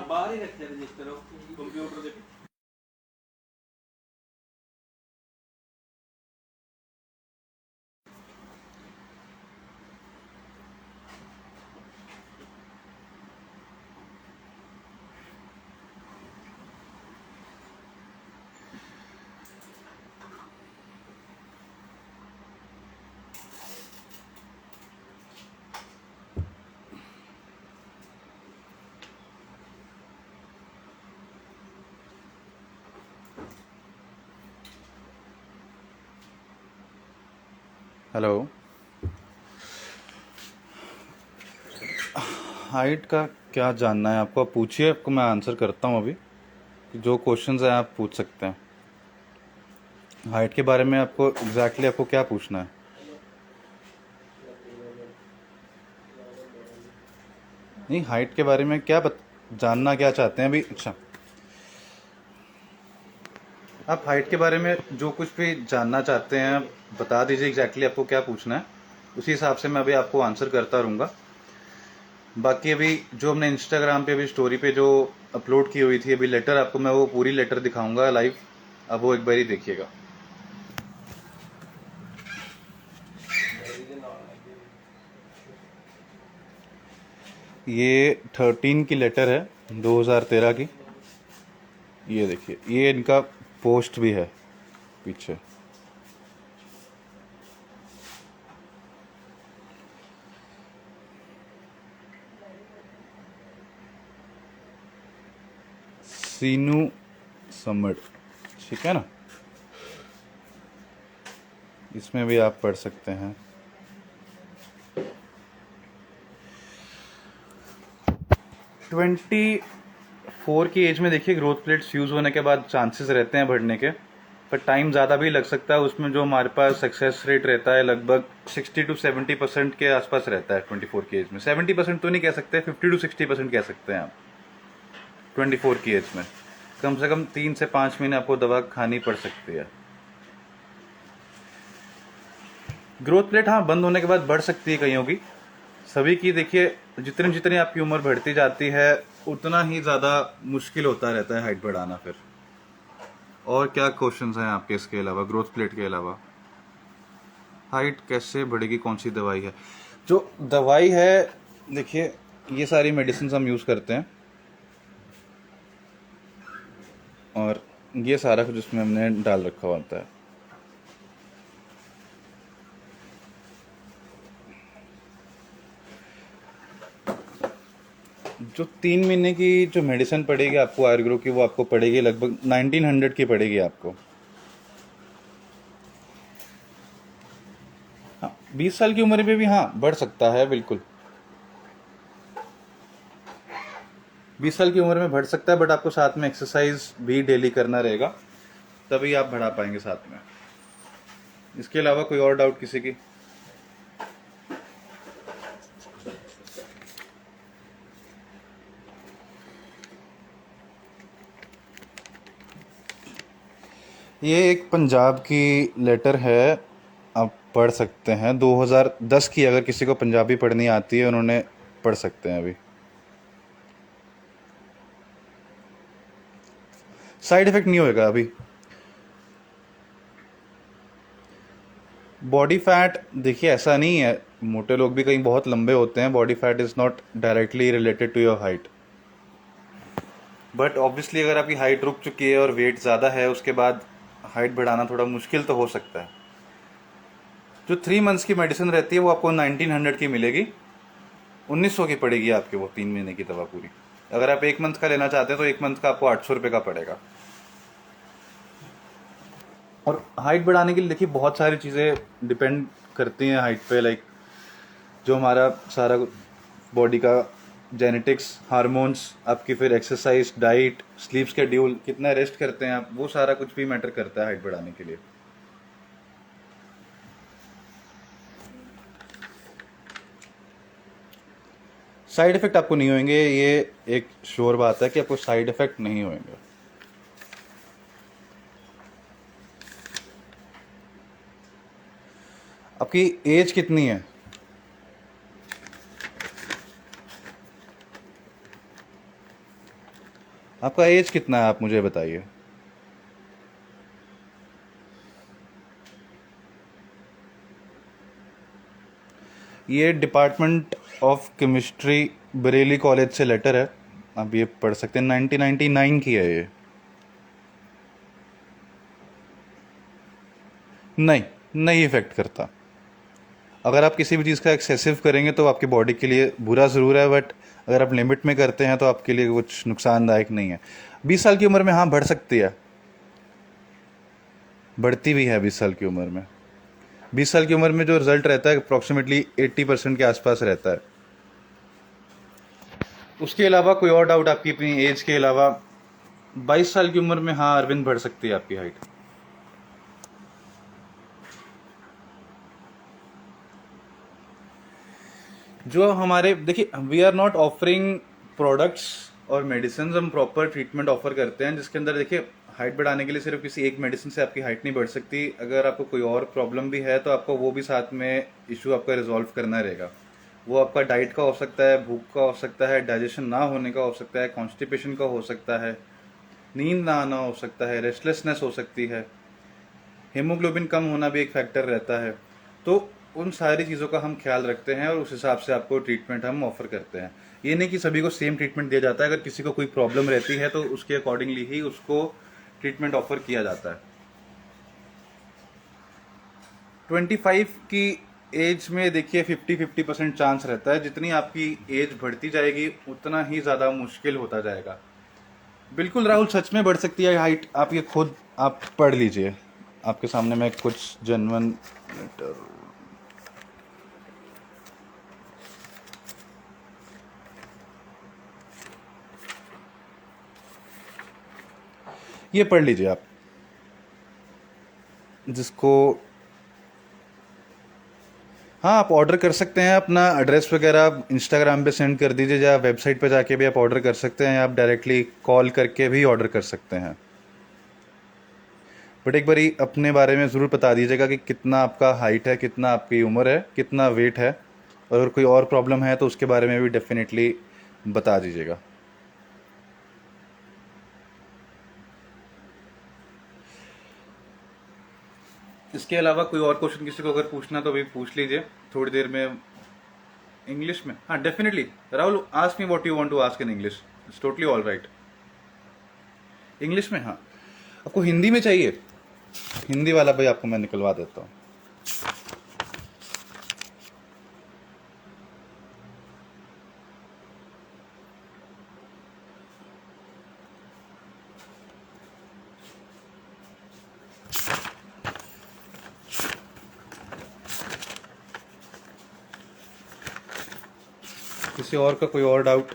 बाहर ही रखे register computer के। हेलो, हाइट का क्या जानना है आपको? आप पूछिए, आपको मैं आंसर करता हूँ। अभी जो क्वेश्चंस हैं आप पूछ सकते हैं। हाइट के बारे में आपको एग्जैक्टली आपको क्या पूछना है? नहीं, हाइट के बारे में क्या जानना क्या चाहते हैं अभी? अच्छा, आप हाइट के बारे में जो कुछ भी जानना चाहते हैं बता दीजिए एग्जैक्टली आपको क्या पूछना है। उसी हिसाब से मैं अभी आपको आंसर करता रहूँगा। बाकी अभी जो हमने इंस्टाग्राम पे अभी स्टोरी पे जो अपलोड की हुई थी अभी लेटर, आपको मैं वो पूरी लेटर दिखाऊंगा लाइव। अब वो एक बार ही देखिएगा। ये 13 की लेटर है, 2013 की। ये देखिए, ये इनका पोस्ट भी है पीछे। सीनू समड़, ठीक है ना? इसमें भी आप पढ़ सकते हैं। 24 की एज में देखिए, ग्रोथ प्लेट्स फ्यूज़ होने के बाद चांसेस रहते हैं बढ़ने के, पर टाइम ज़्यादा भी लग सकता है। उसमें जो हमारे पास सक्सेस रेट रहता है लगभग 60 to 70% के आसपास रहता है 24 की एज में। 70% तो नहीं कह सकते, 50 to 60% कह सकते हैं आप। 24 की एज में कम से कम 3 से 5 महीने आपको दवा खानी पड़ सकती है। ग्रोथ प्लेट हाँ बंद होने के बाद बढ़ सकती है कईयों की, सभी की। देखिए, जितनी जितनी आपकी उम्र बढ़ती जाती है उतना ही ज़्यादा मुश्किल होता रहता है हाइट बढ़ाना। फिर और क्या क्वेश्चंस हैं आपके इसके अलावा, ग्रोथ प्लेट के अलावा? हाइट कैसे बढ़ेगी, कौन सी दवाई है? जो दवाई है, देखिए ये सारी मेडिसिन हम यूज़ करते हैं, और ये सारा कुछ इसमें हमने डाल रखा होता है। जो 3 महीने की जो मेडिसिन पड़ेगी आपको आयुर्ग्रो की, वो आपको पड़ेगी लगभग 1900 की पड़ेगी आपको। हाँ, 20 साल की उम्र में भी हाँ बढ़ सकता है, बिल्कुल 20 साल की उम्र में बढ़ सकता है, बट आपको साथ में एक्सरसाइज भी डेली करना रहेगा, तभी आप बढ़ा पाएंगे साथ में। इसके अलावा कोई और डाउट किसी की? ये एक पंजाब की लेटर है, आप पढ़ सकते हैं। 2010 की, अगर किसी को पंजाबी पढ़नी आती है उन्होंने पढ़ सकते हैं। अभी साइड इफेक्ट नहीं होएगा अभी। बॉडी फैट देखिए ऐसा नहीं है, मोटे लोग भी कहीं बहुत लंबे होते हैं। Body fat is not directly related to your height, but obviously अगर आपकी हाइट रुक चुकी है और वेट ज़्यादा है, उसके बाद हाइट बढ़ाना थोड़ा मुश्किल तो हो सकता है। जो 3 मंथ्स की मेडिसिन रहती है वो आपको 1900 की मिलेगी, 1900 की पड़ेगी आपके वो 3 महीने की दवा पूरी। अगर आप 1 मंथ का लेना चाहते हैं तो 1 मंथ का आपको 800 रुपये का पड़ेगा। और हाइट बढ़ाने के लिए देखिए बहुत सारी चीज़ें डिपेंड करती हैं हाइट पे, लाइक जो हमारा सारा बॉडी का जेनेटिक्स, हार्मोन्स, आपकी फिर एक्सरसाइज, डाइट, स्लीप शेड्यूल, कितना रेस्ट करते हैं आप, वो सारा कुछ भी मैटर करता है हाइट बढ़ाने के लिए। साइड इफेक्ट आपको नहीं होंगे, ये एक श्योर बात है कि आपको साइड इफेक्ट नहीं होंगे। आपकी एज कितनी है? आपका एज कितना है आप मुझे बताइए। ये department of chemistry Bareilly college से लेटर है, आप ये पढ़ सकते हैं। 1999 की है ये। नहीं, नहीं इफेक्ट करता। अगर आप किसी भी चीज़ का एक्सेसिव करेंगे तो आपकी बॉडी के लिए बुरा ज़रूर है, बट अगर आप लिमिट में करते हैं तो आपके लिए कुछ नुकसानदायक नहीं है। 20 साल की उम्र में हाँ बढ़ सकती है, बढ़ती भी है 20 साल की उम्र में। 20 साल की उम्र में जो रिजल्ट रहता है अप्रॉक्सीमेटली 80% के आसपास रहता है। उसके अलावा कोई और डाउट आपकी अपनी एज के अलावा? 22 साल की उम्र में हाँ अरविंद बढ़ सकती है आपकी हाइट। जो हमारे देखिए, we are not offering products और मेडिसिन, हम प्रॉपर ट्रीटमेंट ऑफर करते हैं जिसके अंदर देखिए हाइट बढ़ाने के लिए सिर्फ किसी एक मेडिसिन से आपकी हाइट नहीं बढ़ सकती। अगर आपको कोई और प्रॉब्लम भी है तो आपको वो भी साथ में इशू आपका रिजॉल्व करना रहेगा। वो आपका डाइट का हो सकता है, भूख का हो सकता है, डाइजेशन ना होने का हो सकता है, कॉन्स्टिपेशन का हो सकता है, नींद ना आना हो सकता है, रेस्टलेसनेस हो सकती है, हीमोग्लोबिन कम होना भी एक फैक्टर रहता है। तो उन सारी चीज़ों का हम ख्याल रखते हैं और उस हिसाब से आपको ट्रीटमेंट हम ऑफर करते हैं। ये नहीं कि सभी को सेम ट्रीटमेंट दिया जाता है। अगर किसी को कोई प्रॉब्लम रहती है तो उसके अकॉर्डिंगली ही उसको ट्रीटमेंट ऑफर किया जाता है। 25 की एज में देखिए 50-50% चांस रहता है। जितनी आपकी एज बढ़ती जाएगी उतना ही ज़्यादा मुश्किल होता जाएगा। बिल्कुल राहुल, सच में बढ़ सकती है हाइट। आप ये खुद आप पढ़ लीजिए, आपके सामने मैं कुछ जेन्युइन लेटर, ये पढ़ लीजिए आप, जिसको हाँ आप ऑर्डर कर सकते हैं। अपना एड्रेस वगैरह आप इंस्टाग्राम पे सेंड कर दीजिए, या वेबसाइट पे जाके भी आप ऑर्डर कर सकते हैं, या आप डायरेक्टली कॉल करके भी ऑर्डर कर सकते हैं। बट एक बारी अपने बारे में ज़रूर बता दीजिएगा कि कितना आपका हाइट है, कितना आपकी उम्र है, कितना वेट है, और अगर कोई और प्रॉब्लम है तो उसके बारे में भी डेफिनेटली बता दीजिएगा। इसके अलावा कोई और क्वेश्चन किसी को अगर पूछना तो भी पूछ लीजिए थोड़ी देर में इंग्लिश में। हाँ definitely Rahul, ask me what you want to ask in English, it's totally all right. English में हाँ, आपको हिंदी में चाहिए? हिंदी वाला भाई आपको मैं निकलवा देता हूँ। किसी और का कोई और डाउट?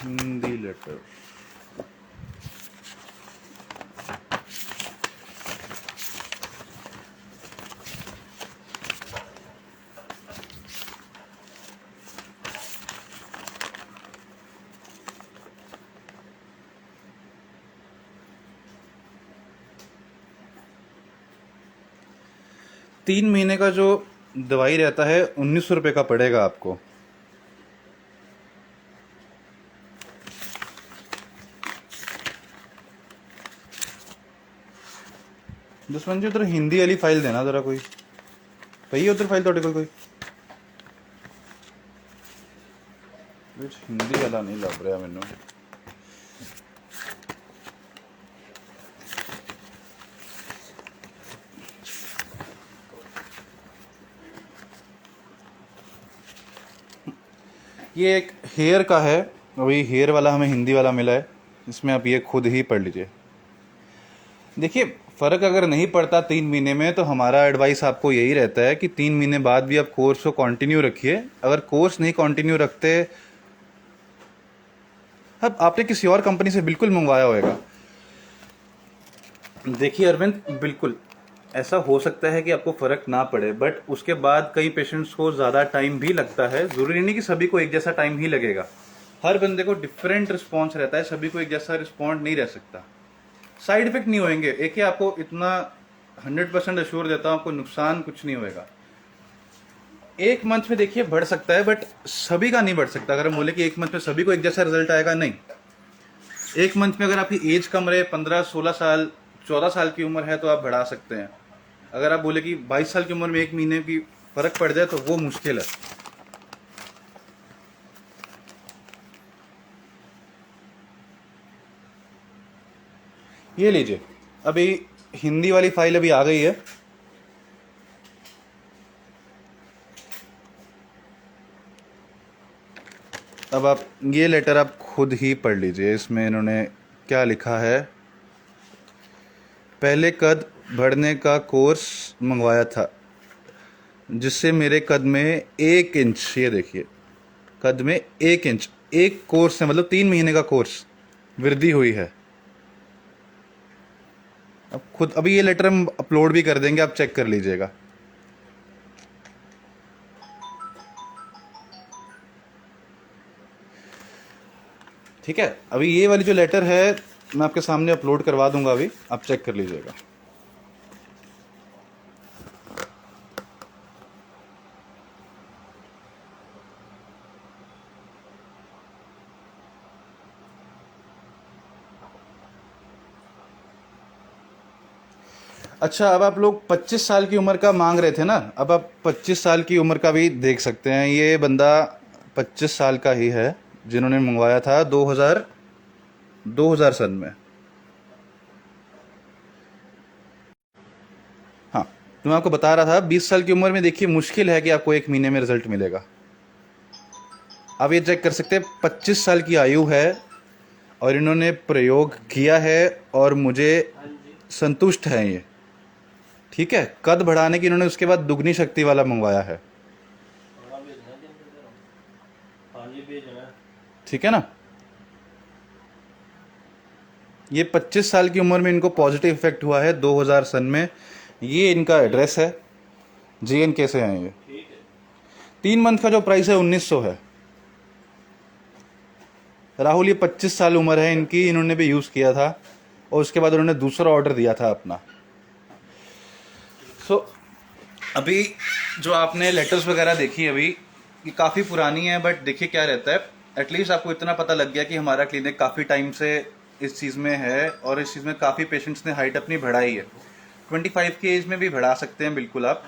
हिंदी लेटर, तीन महीने का जो दवाई रहता है 1900 रुपये का पड़ेगा आपको। दुश्मन जी उधर हिंदी वाली फाइल देना जरा, कोई भैया उधर फाइल थोड़े कोई हिंदी वाला नहीं लग रहा मैनू। ये एक हेयर का है, वही हेयर वाला हमें हिंदी वाला मिला है, इसमें आप ये खुद ही पढ़ लीजिए। देखिए फ़र्क अगर नहीं पड़ता 3 महीने में तो हमारा एडवाइस आपको यही रहता है कि 3 महीने बाद भी आप कोर्स को कंटिन्यू रखिए। अगर कोर्स नहीं कंटिन्यू रखते, अब आपने किसी और कंपनी से बिल्कुल मंगवाया होगा। देखिए अरविंद, बिल्कुल ऐसा हो सकता है कि आपको फ़र्क ना पड़े, बट उसके बाद कई पेशेंट्स को ज़्यादा टाइम भी लगता है। ज़रूरी नहीं कि सभी को एक जैसा टाइम ही लगेगा, हर बंदे को डिफरेंट रिस्पॉन्स रहता है, सभी को एक जैसा रिस्पॉन्ड नहीं रह सकता। साइड इफेक्ट नहीं होंगे, एक ही आपको इतना 100% अश्योर देता हूँ, आपको नुकसान कुछ नहीं होएगा। एक मंथ में देखिए बढ़ सकता है, बट सभी का नहीं बढ़ सकता। अगर हम बोले कि एक मंथ में सभी को एक जैसा रिजल्ट आएगा, नहीं। एक मंथ में अगर आपकी एज कम रहे, 15-16 साल 14 साल की उम्र है, तो आप बढ़ा सकते हैं। अगर आप बोले कि 22 साल की उम्र में 1 महीने की फर्क पड़ जाए, तो वो मुश्किल है। ये लीजिए, अभी हिंदी वाली फाइल अभी आ गई है। अब आप ये लेटर आप खुद ही पढ़ लीजिए, इसमें इन्होंने क्या लिखा है। पहले कद बढ़ने का कोर्स मंगवाया था, जिससे मेरे कद में 1 इंच, ये देखिए, कद में 1 इंच, एक कोर्स है, मतलब 3 महीने का कोर्स वृद्धि हुई है। अब खुद अभी ये लेटर हम अपलोड भी कर देंगे, आप चेक कर लीजिएगा। ठीक है, अभी ये वाली जो लेटर है मैं आपके सामने अपलोड करवा दूंगा, अभी आप चेक कर लीजिएगा। अच्छा, अब आप लोग 25 साल की उम्र का मांग रहे थे ना, अब आप 25 साल की उम्र का भी देख सकते हैं। ये बंदा 25 साल का ही है, जिन्होंने मंगवाया था 2000 सन में। हाँ, तो मैं आपको बता रहा था 20 साल की उम्र में देखिए मुश्किल है कि आपको 1 महीने में रिजल्ट मिलेगा। आप ये चेक कर सकते हैं, 25 साल की आयु है और इन्होंने प्रयोग किया है और मुझे संतुष्ट है ये। ठीक है, कद बढ़ाने की इन्होंने उसके बाद दुगनी शक्ति वाला मंगवाया है। ठीक है ना, ये 25 साल की उम्र में इनको पॉजिटिव इफेक्ट हुआ है 2000 सन में। ये इनका एड्रेस है, JNK से हैं ये। 3 मंथ का जो प्राइस है 1900 है। राहुल, ये 25 साल उम्र है इनकी, इन्होंने भी यूज़ किया था और उसके बाद उन्होंने दूसरा ऑर्डर दिया था अपना। सो अभी जो आपने लेटर्स वगैरह देखी अभी, ये काफ़ी पुरानी है, बट देखिए क्या रहता है, एटलीस्ट आपको इतना पता लग गया कि हमारा क्लिनिक काफ़ी टाइम से इस चीज़ में है और इस चीज़ में काफ़ी पेशेंट्स ने हाइट अपनी बढ़ाई है। 25 की एज में भी बढ़ा सकते हैं बिल्कुल आप।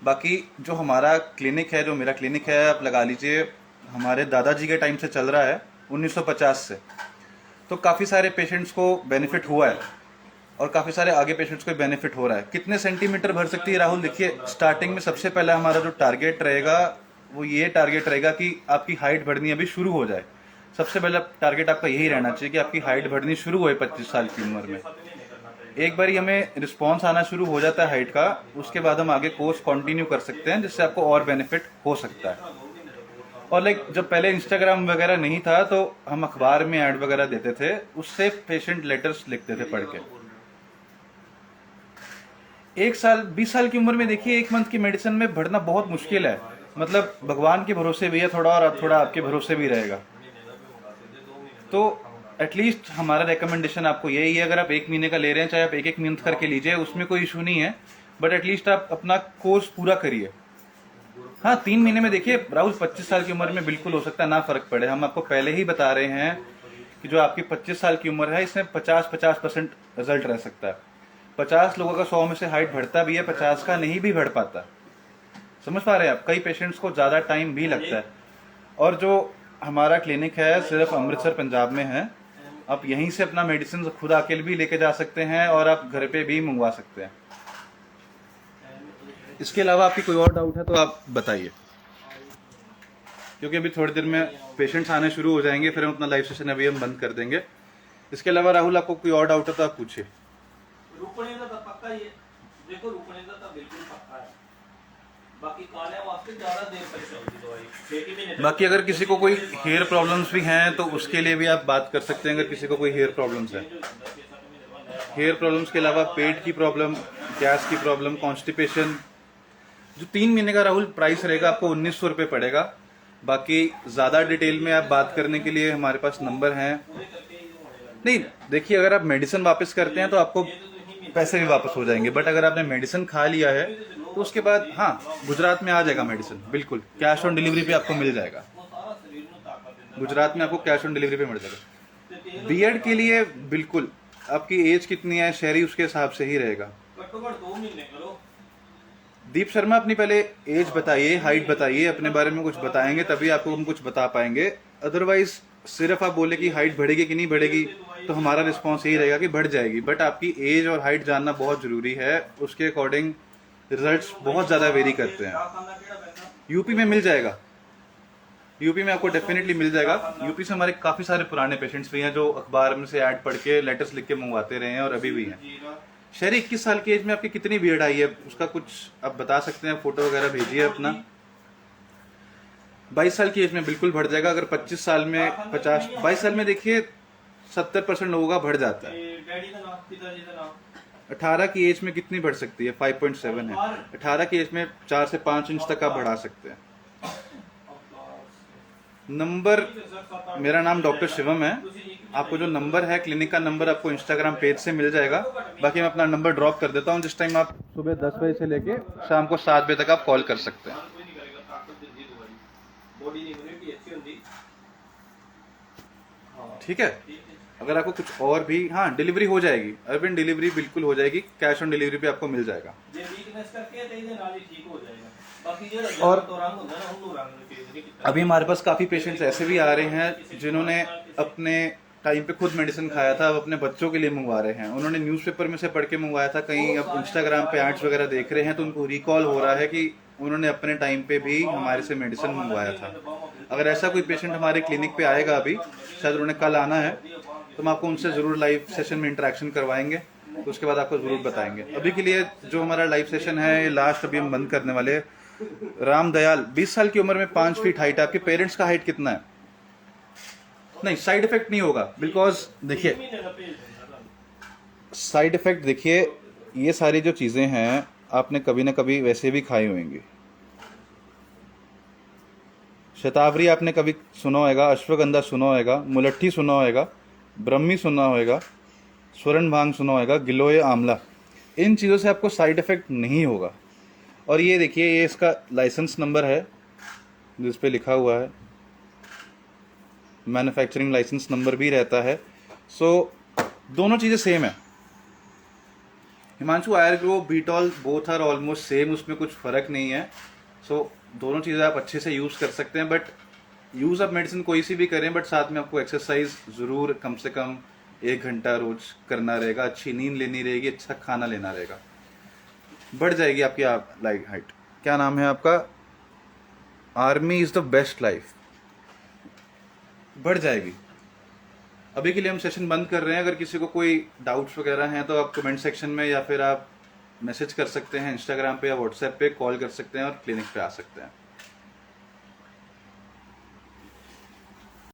बाकी जो हमारा क्लिनिक है, जो मेरा क्लिनिक है, आप लगा लीजिए हमारे दादाजी के टाइम से चल रहा है, 1950 से। तो काफ़ी सारे पेशेंट्स को बेनिफिट हुआ है और काफ़ी सारे आगे पेशेंट्स को बेनिफिट हो रहा है। कितने सेंटीमीटर भर सकती है राहुल? देखिए, स्टार्टिंग में सबसे पहला हमारा जो टारगेट रहेगा वो ये टारगेट रहेगा कि आपकी हाइट बढ़नी अभी शुरू हो जाए। सबसे पहला टारगेट आपका यही रहना चाहिए कि आपकी हाइट बढ़नी शुरू होए 25 साल की उम्र में। एक बार हमें रिस्पॉन्स आना शुरू हो जाता है हाइट का, उसके बाद हम आगे कोर्स कंटिन्यू कर सकते हैं, जिससे आपको और बेनिफिट हो सकता है। और जब पहले इंस्टाग्राम वगैरह नहीं था तो हम अखबार में ऐड वगैरह देते थे, उससे पेशेंट लेटर्स लिखते थे पढ़ के। 20 साल की उम्र में देखिए 1 मंथ की मेडिसिन में बढ़ना बहुत मुश्किल है। मतलब भगवान के भरोसे भी है थोड़ा, और थोड़ा आपके भरोसे भी रहेगा। तो एटलीस्ट हमारा रिकमेंडेशन आपको यही है, अगर आप 1 महीने का ले रहे हैं, चाहे आप 1 मंथ करके लीजिए, उसमें कोई इशू नहीं है, बट एटलीस्ट आप अपना कोर्स पूरा करिए। हाँ, 3 महीने में देखिए राहुल 25 साल की उम्र में बिल्कुल हो सकता है ना फर्क पड़े। हम आपको पहले ही बता रहे हैं कि जो आपकी 25 साल की उम्र है, इसमें 50% रिजल्ट रह सकता है। 50 लोगों का 100 में से हाइट बढ़ता भी है, 50 का नहीं भी बढ़ पाता। समझ पा रहे हैं आप? कई पेशेंट्स को ज़्यादा टाइम भी लगता है। और जो हमारा क्लिनिक है सिर्फ अमृतसर पंजाब में है, आप यहीं से अपना मेडिसिन खुद आके भी लेके जा सकते हैं और आप घर पे भी मंगवा सकते हैं। इसके अलावा आपकी कोई और डाउट है तो आप बताइए, क्योंकि अभी थोड़ी देर में पेशेंट्स आने शुरू हो जाएंगे, फिर हम अपना लाइव सेशन अभी हम बंद कर देंगे। इसके अलावा राहुल, आपको कोई और डाउट है तो आप पूछिए। रुकने का तो पक्का ही है, देखो रुकने का तो बिल्कुल पक्का है। बाकी काले वास्ते ज्यादा देर तक चलती दवाई। बाकी अगर किसी को कोई हेयर प्रॉब्लम्स भी हैं तो उसके लिए भी आप बात कर सकते हैं। अगर किसी को कोई हेयर प्रॉब्लम्स है, हेयर प्रॉब्लम्स के अलावा पेट की प्रॉब्लम, गैस की प्रॉब्लम, कॉन्स्टिपेशन, जो 3 महीने का राहुल प्राइस रहेगा आपको 1900 रुपये पड़ेगा। बाकी ज़्यादा डिटेल में आप बात करने के लिए हमारे पास नंबर हैं। नहीं देखिए, अगर आप मेडिसिन वापस करते हैं तो आपको पैसे भी वापस हो जाएंगे, बट अगर आपने मेडिसिन खा लिया है तो उसके बाद हाँ, गुजरात में आ जाएगा मेडिसिन, बिल्कुल कैश ऑन डिलीवरी पे आपको मिल जाएगा। गुजरात में आपको कैश ऑन डिलीवरी पे मिल जाएगा। बीएड के लिए बिल्कुल, आपकी एज कितनी है शहरी उसके हिसाब से ही रहेगा। दीप शर्मा अपनी पहले एज बताइए, हाइट बताइए, अपने बारे में कुछ बताएंगे तभी आपको हम कुछ बता पाएंगे। अदरवाइज सिर्फ आप बोले कि हाइट बढ़ेगी कि नहीं बढ़ेगी तो हमारा रिस्पॉन्स यही रहेगा कि बढ़ जाएगी। बट आपकी एज और हाइट जानना बहुत जरूरी है, उसके अकॉर्डिंग रिजल्ट्स बहुत ज़्यादा वेरी करते हैं। यूपी में मिल जाएगा, यूपी में आपको डेफिनेटली मिल जाएगा। यूपी से हमारे काफ़ी सारे पुराने पेशेंट्स भी हैं जो अखबार में से ऐड पढ़ के लेटर्स लिख के मंगवाते रहे हैं और अभी भी हैं। शहरी 21 साल की एज में आपकी कितनी बीएड आई है उसका कुछ आप बता सकते हैं, फोटो वगैरह भेजिए अपना। 22 साल की एज में बिल्कुल बढ़ जाएगा। अगर 25 साल में 22 साल में देखिए 70% लोगों का बढ़ जाता है। 18 की एज में कितनी बढ़ सकती है? 5.7 है। 18 की एज में 4 से 5 इंच तक आप बढ़ा सकते हैं। नंबर, मेरा नाम डॉक्टर शिवम है। आपको जो नंबर है क्लिनिक का नंबर आपको इंस्टाग्राम पेज से मिल जाएगा। बाकी मैं अपना नंबर ड्रॉप कर देता हूँ, जिस टाइम आप सुबह 10 बजे से लेके शाम को 7 बजे तक आप कॉल कर सकते हैं। ठीक है। अगर आपको कुछ और भी, हाँ डिलीवरी हो जाएगी, अर्बन डिलीवरी बिल्कुल हो जाएगी, कैश ऑन डिलीवरी पे आपको मिल जाएगा। और अभी हमारे पास काफ़ी पेशेंट्स ऐसे भी आ रहे हैं जिन्होंने अपने टाइम पे खुद मेडिसिन खाया था, अब अपने बच्चों के लिए मंगवा रहे हैं। उन्होंने न्यूज़पेपर में से पढ़ के मंगवाया था, कहीं अब इंस्टाग्राम पे एड्स वगैरह देख रहे हैं तो उनको रिकॉल हो रहा है कि उन्होंने अपने टाइम पे भी हमारे से मेडिसिन मंगवाया था। अगर ऐसा कोई पेशेंट हमारे क्लिनिक पे आएगा, अभी शायद उन्होंने कल आना है, तो हम आपको उनसे ज़रूर लाइव सेशन में इंटरेक्शन करवाएंगे, तो उसके बाद आपको ज़रूर बताएंगे। अभी के लिए जो हमारा लाइव सेशन है लास्ट अभी हम बंद करने वाले। राम दयाल, 20 साल की उम्र में 5 फीट हाइट, आपके पेरेंट्स का हाइट कितना है? नहीं, साइड इफेक्ट नहीं होगा, बिकॉज देखिए साइड इफेक्ट, देखिए ये सारी जो चीज़ें हैं आपने कभी ना कभी वैसे भी खाई होंगी। शतावरी आपने कभी सुना होगा, अश्वगंधा सुना होगा, मुलट्ठी सुना होगा, ब्रह्मी सुना होगा, स्वर्ण भांग सुना होगा, गिलोय आंवला, इन चीज़ों से आपको साइड इफेक्ट नहीं होगा। और ये देखिए, ये इसका लाइसेंस नंबर है जिस पे लिखा हुआ है, मैन्युफैक्चरिंग लाइसेंस नंबर भी रहता है। सो दोनों चीज़ें सेम है। हिमांशु, आयरग्रो, बीटॉल बोथ आर ऑलमोस्ट सेम, उसमें कुछ फ़र्क नहीं है। सो दोनों चीज़ें आप अच्छे से यूज़ कर सकते हैं। बट यूज़ आप मेडिसिन कोई सी भी करें, बट साथ में आपको एक्सरसाइज ज़रूर कम से कम 1 घंटा रोज करना रहेगा, अच्छी नींद लेनी रहेगी, अच्छा खाना लेना रहेगा। बढ़ जाएगी आपकी लाइफ हाइट। क्या नाम है आपका? Army is the best life. बढ़ जाएगी। अभी के लिए हम सेशन बंद कर रहे हैं। अगर किसी को कोई डाउट्स वगैरह हैं तो आप कमेंट सेक्शन में या फिर आप मैसेज कर सकते हैं इंस्टाग्राम पे या व्हाट्सएप पे, कॉल कर सकते हैं और क्लिनिक पे आ सकते हैं।